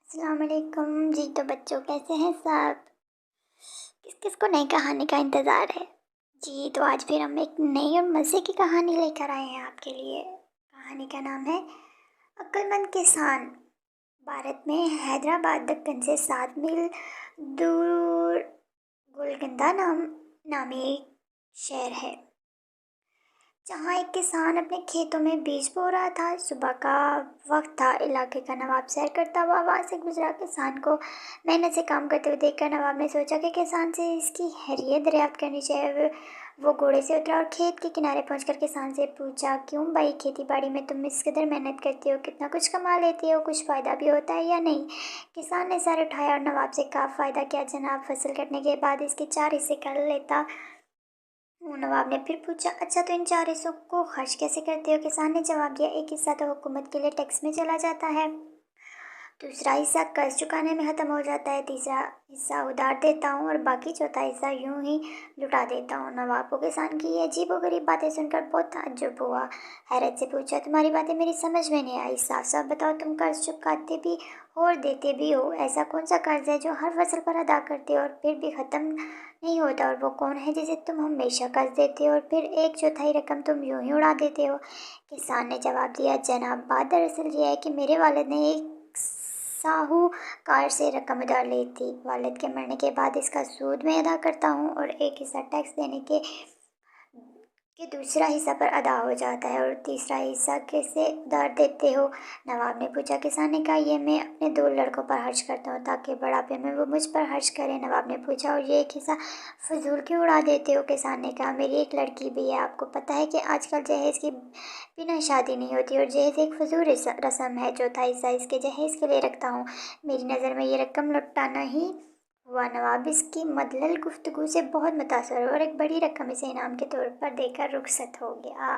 السلام علیکم جی۔ تو بچوں کیسے ہیں سب؟ کس کس کو نئی کہانی کا انتظار ہے؟ جی تو آج پھر ہم ایک نئی اور مزے کی کہانی لے کر آئے ہیں آپ کے لیے۔ کہانی کا نام ہے عقل مند کسان۔ بھارت میں حیدرآباد دکن سے 7 میل دور گولکنڈہ نامی ایک شہر ہے، جہاں ایک کسان اپنے کھیتوں میں بیج بو رہا تھا۔ صبح کا وقت تھا، علاقے کا نواب سیر کرتا ہوا وہاں سے گزرا۔ کسان کو محنت سے کام کرتے ہوئے دیکھ کر نواب نے سوچا کہ کسان سے اس کی خیریت دریافت کرنی چاہیے۔ وہ گھوڑے سے اترا اور کھیت کے کنارے پہنچ کر کسان سے پوچھا، کیوں بھائی، کھیتی باڑی میں تم اس قدر محنت کرتے ہو، کتنا کچھ کما لیتے ہو، کچھ فائدہ بھی ہوتا ہے یا نہیں؟ کسان نے سر اٹھایا اور نواب سے کہا، فائدہ کیا جناب، فصل کٹنے کے بعد اس کے 4 حصے کر لیتا ہوں۔ نواب نے پھر پوچھا، اچھا تو ان 4 حصوں کو خرچ کیسے کرتے ہو؟ کسان نے جواب دیا، ایک حصہ تو حکومت کے لیے ٹیکس میں چلا جاتا ہے، دوسرا حصہ قرض چکانے میں ختم ہو جاتا ہے، تیسرا حصہ ادھار دیتا ہوں اور باقی چوتھا حصہ یوں ہی لٹا دیتا ہوں۔ نواب کو کسان کی یہ عجیب و غریب باتیں سن کر بہت تعجب ہوا۔ حیرت سے پوچھا، تمہاری باتیں میری سمجھ میں نہیں آئی، صاف صاف بتاؤ، تم قرض چکاتے بھی ہو اور دیتے بھی ہو، ایسا کون سا قرض ہے جو ہر فصل پر ادا کرتے ہو اور پھر بھی ختم نہیں ہوتا، اور وہ کون ہے جسے تم ہمیشہ قرض دیتے ہو اور پھر 1/4 رقم تم یوں ہی اڑا دیتے ہو؟ کسان نے جواب دیا، جناب بات دراصل یہ ہے کہ میرے والد نے ایک ساہوکار سے رقم ادھار لی تھی، والد کے مرنے کے بعد اس کا سود میں ادا کرتا ہوں اور ایک حصہ ٹیکس دینے کے دوسرا حصہ پر ادا ہو جاتا ہے، اور تیسرا حصہ کیسے ادھار دیتے ہو؟ نواب نے پوچھا۔ کسان نے کہا، یہ میں اپنے 2 لڑکوں پر خرچ کرتا ہوں تاکہ بڑھاپے میں وہ مجھ پر خرچ کریں۔ نواب نے پوچھا، اور یہ ایک حصہ فضول کیوں اڑا دیتے ہو؟ کسان نے کہا، میری ایک لڑکی بھی ہے، آپ کو پتہ ہے کہ آج کل جہیز کی بنا شادی نہیں ہوتی اور جہیز ایک فضول رسم ہے، چوتھا حصہ اس کے جہیز کے لیے رکھتا ہوں، میری نظر میں یہ رقم لٹانا ہی ہوا۔ نواب اس کی مدلل گفتگو سے بہت متاثر ہوا اور ایک بڑی رقم اسے انعام کے طور پر دے کر رخصت ہو گیا۔